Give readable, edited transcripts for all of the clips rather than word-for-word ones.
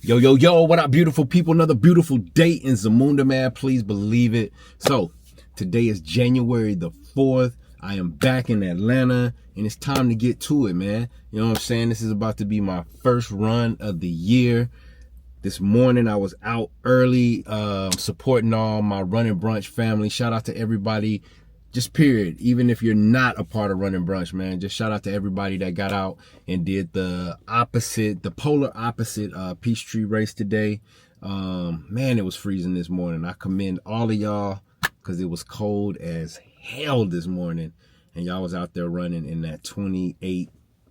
Yo, what up, beautiful people? Another beautiful day in Zamunda, man. Please believe it. So, today is January the 4th. I am back in Atlanta, and it's time to get to it, man. You know what I'm saying? This is about to be my first run of the year. This morning, I was out early, supporting all my Running Brunch family. Shout out to everybody. Just period. Even if you're not a part of Running Brunch, man, just shout out to everybody that got out and did the polar opposite Peachtree race today. Man, it was freezing this morning. I commend all of y'all because it was cold as hell this morning. And y'all was out there running in that 28,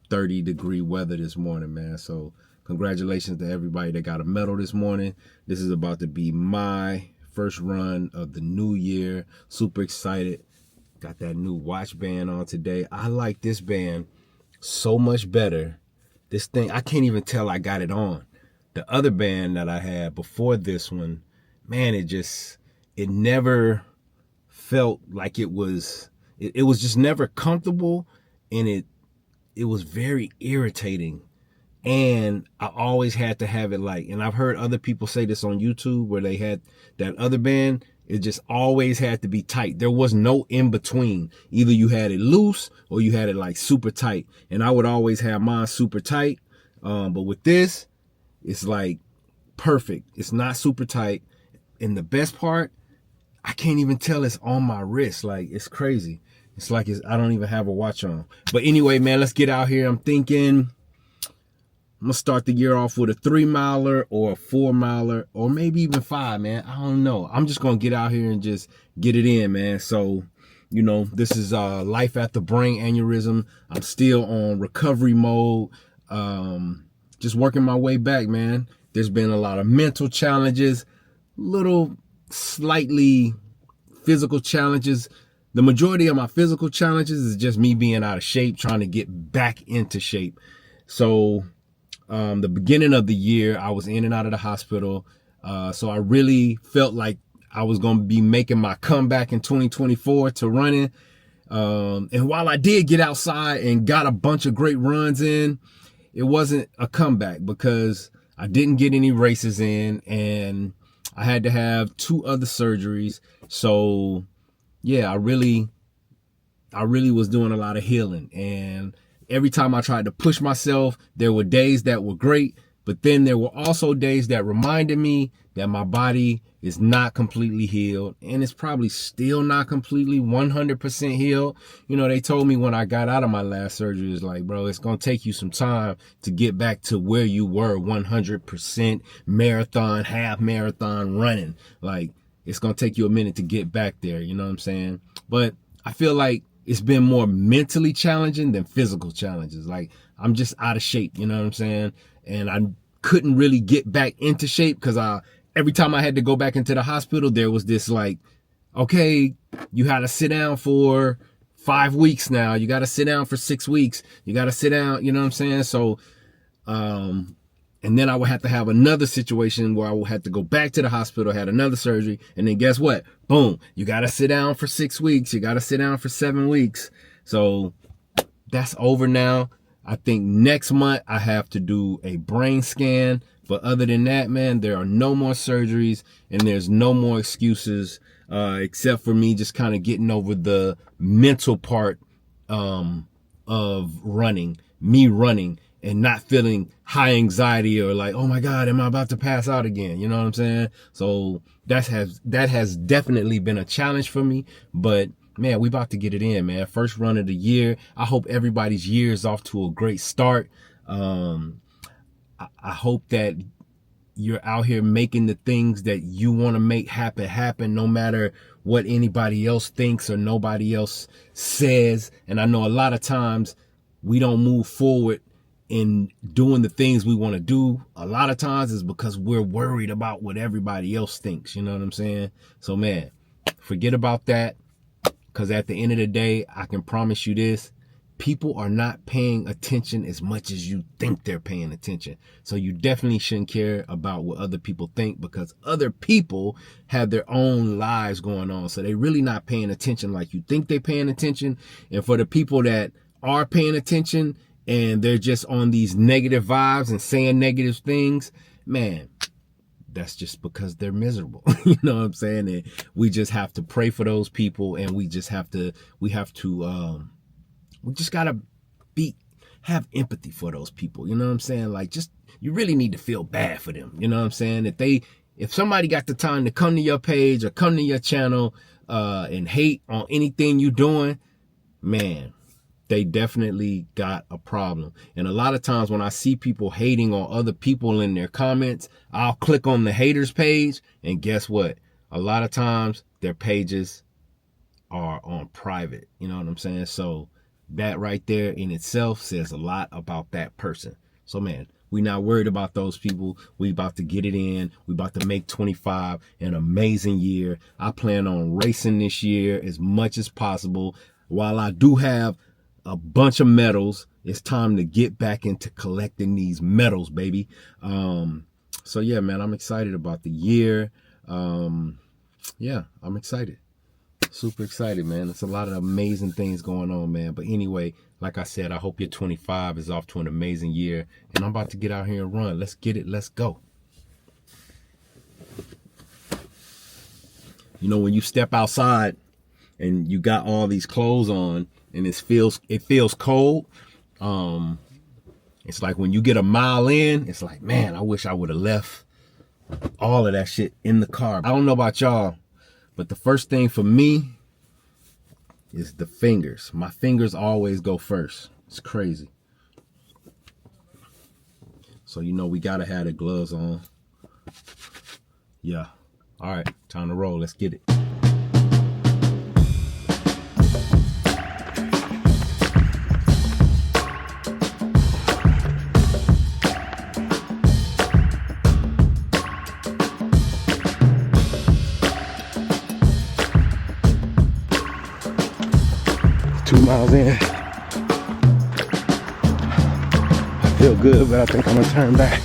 30 degree weather this morning, man. So congratulations to everybody that got a medal this morning. This is about to be my first run of the new year. Super excited. Got that new watch band on today. I like this band so much better. This thing, I can't even tell I got it on. The other band that I had before this one, man, it never felt like it was just never comfortable, and it was very irritating. And I always had to have it and I've heard other people say this on YouTube where they had that other band. It just always had to be tight. There was no in between. Either you had it loose or you had it like super tight. And I would always have mine super tight. But with this, it's like perfect. It's not super tight. And the best part, I can't even tell it's on my wrist. Like, it's crazy. It's like I don't even have a watch on. But anyway, man, let's get out here. I'm thinking I'm going to start the year off with a 3-miler or a 4-miler or maybe even 5, man. I don't know. I'm just going to get out here and just get it in, man. So, you know, this is life after brain aneurysm. I'm still on recovery mode. Just working my way back, man. There's been a lot of mental challenges, little slightly physical challenges. The majority of my physical challenges is just me being out of shape, trying to get back into shape. So the beginning of the year, I was in and out of the hospital. So I really felt like I was going to be making my comeback in 2024 to running. And while I did get outside and got a bunch of great runs in, it wasn't a comeback because I didn't get any races in and I had to have 2 other surgeries. So yeah, I really was doing a lot of healing, and every time I tried to push myself, there were days that were great, but then there were also days that reminded me that my body is not completely healed, and it's probably still not completely 100% healed. You know, they told me when I got out of my last surgery, it's like, bro, it's going to take you some time to get back to where you were 100% marathon, half marathon running. Like, it's going to take you a minute to get back there. You know what I'm saying? But I feel like it's been more mentally challenging than physical challenges. Like, I'm just out of shape, you know what I'm saying? And I couldn't really get back into shape because every time I had to go back into the hospital, there was this like, okay, you had to sit down for 5 weeks now. You got to sit down for 6 weeks. You got to sit down, you know what I'm saying? So, and then I would have to have another situation where I would have to go back to the hospital, had another surgery. And then guess what? Boom. You got to sit down for 6 weeks. You got to sit down for 7 weeks. So that's over now. I think next month I have to do a brain scan. But other than that, man, there are no more surgeries and there's no more excuses, except for me just kind of getting over the mental part, of running, me running, and not feeling high anxiety or like, oh my God, am I about to pass out again? You know what I'm saying? So that has definitely been a challenge for me, but man, we about to get it in, man. First run of the year. I hope everybody's year is off to a great start. I hope that you're out here making the things that you want to make happen, no matter what anybody else thinks or nobody else says. And I know a lot of times we don't move forward in doing the things we want to do. A lot of times is because we're worried about what everybody else thinks. You know what I'm saying? So man, forget about that. Because at the end of the day, I can promise you this, people are not paying attention as much as you think they're paying attention. So you definitely shouldn't care about what other people think, because other people have their own lives going on. So they're really not paying attention like you think they're paying attention. And for the people that are paying attention and they're just on these negative vibes and saying negative things, man, that's just because they're miserable. You know what I'm saying? And we just have to pray for those people, and we just gotta have empathy for those people. You know what I'm saying? Like, just, you really need to feel bad for them. You know what I'm saying? If somebody got the time to come to your page or come to your channel and hate on anything you're doing, man, they definitely got a problem. And a lot of times when I see people hating on other people in their comments, I'll click on the haters page, and guess what? A lot of times their pages are on private. You know what I'm saying? So that right there in itself says a lot about that person. So man, we not worried about those people. We about to get it in. We about to make 25 an amazing year. I plan on racing this year as much as possible. While I do have a bunch of medals, it's time to get back into collecting these medals, baby. So yeah, man, I'm excited about the year. Yeah, I'm excited. Super excited, man. It's a lot of amazing things going on, man. But anyway, like I said, I hope your 25 is off to an amazing year. And I'm about to get out here and run. Let's get it. Let's go. You know, when you step outside and you got all these clothes on and it feels cold, it's like when you get a mile in, it's like, man, I wish I would have left all of that shit in the car. I don't know about y'all, but the first thing for me is the fingers. My fingers always go first. It's crazy. So, you know, we gotta have the gloves on. Yeah. All right, time to roll. Let's get it. 2 miles in. I feel good, but I think I'm gonna turn back.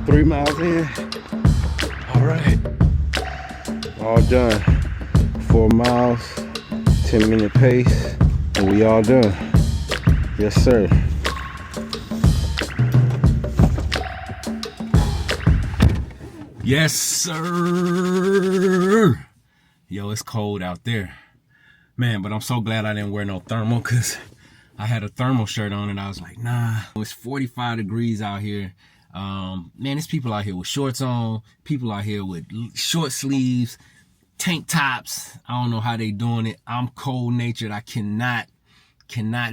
3 miles in. All right. All done. 4 miles, 10-minute pace, and we all done. Yes, sir. Yes, sir. Yo, it's cold out there. Man, but I'm so glad I didn't wear no thermal, because I had a thermal shirt on and I was like, nah. It's 45 degrees out here. Man, there's people out here with shorts on, people out here with short sleeves, tank tops. I don't know how they doing it. I'm cold natured. I cannot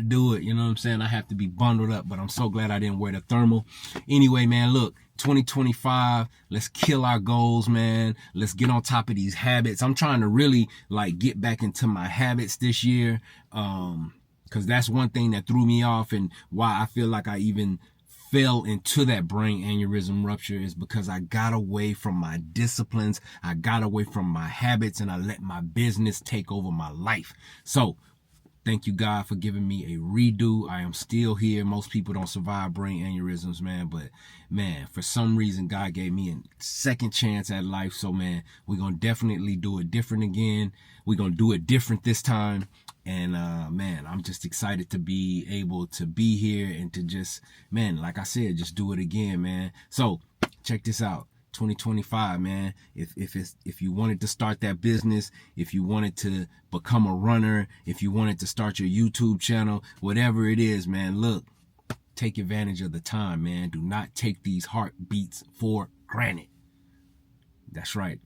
do it. You know what I'm saying? I have to be bundled up, but I'm so glad I didn't wear the thermal. Anyway, man, look, 2025, let's kill our goals, man. Let's get on top of these habits. I'm trying to really like get back into my habits this year. Cause that's one thing that threw me off, and why I feel like I even fell into that brain aneurysm rupture is because I got away from my disciplines. I got away from my habits, and I let my business take over my life. So thank you, God, for giving me a redo. I am still here. Most people don't survive brain aneurysms, man. But, man, for some reason, God gave me a second chance at life. So, man, we're going to definitely do it different again. We're going to do it different this time. And, man, I'm just excited to be able to be here and to just, man, like I said, just do it again, man. So, check this out. 2025, man. If you wanted to start that business, if you wanted to become a runner, if you wanted to start your YouTube channel, whatever it is, man, look, take advantage of the time, man. Do not take these heartbeats for granted. That's right.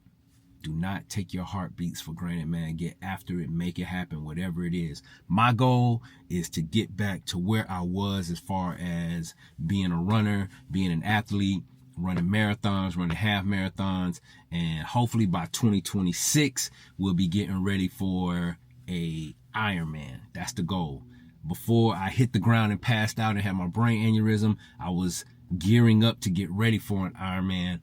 Do not take your heartbeats for granted, man. Get after it, make it happen, whatever it is. My goal is to get back to where I was as far as being a runner, being an athlete, running marathons, running half marathons, and hopefully by 2026 we'll be getting ready for a Ironman. That's the goal. Before I hit the ground and passed out and had my brain aneurysm, I was gearing up to get ready for an Ironman,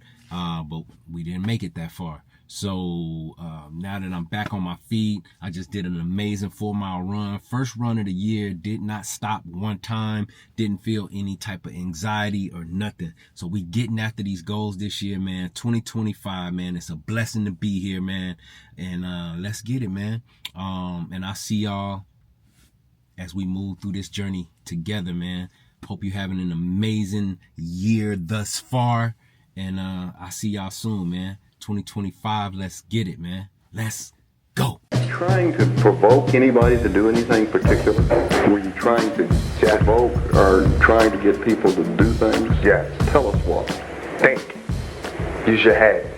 but we didn't make it that far. So now that I'm back on my feet, I just did an amazing 4-mile run. First run of the year, did not stop one time, didn't feel any type of anxiety or nothing. So we getting after these goals this year, man. 2025, man. It's a blessing to be here, man. And let's get it, man. And I'll see y'all as we move through this journey together, man. Hope you're having an amazing year thus far. And I'll see y'all soon, man. 2025, let's get it, man. Let's go. Trying to provoke anybody to do anything particular? Were you trying to provoke or trying to get people to do things? Yes. Tell us what. Think. Use your head.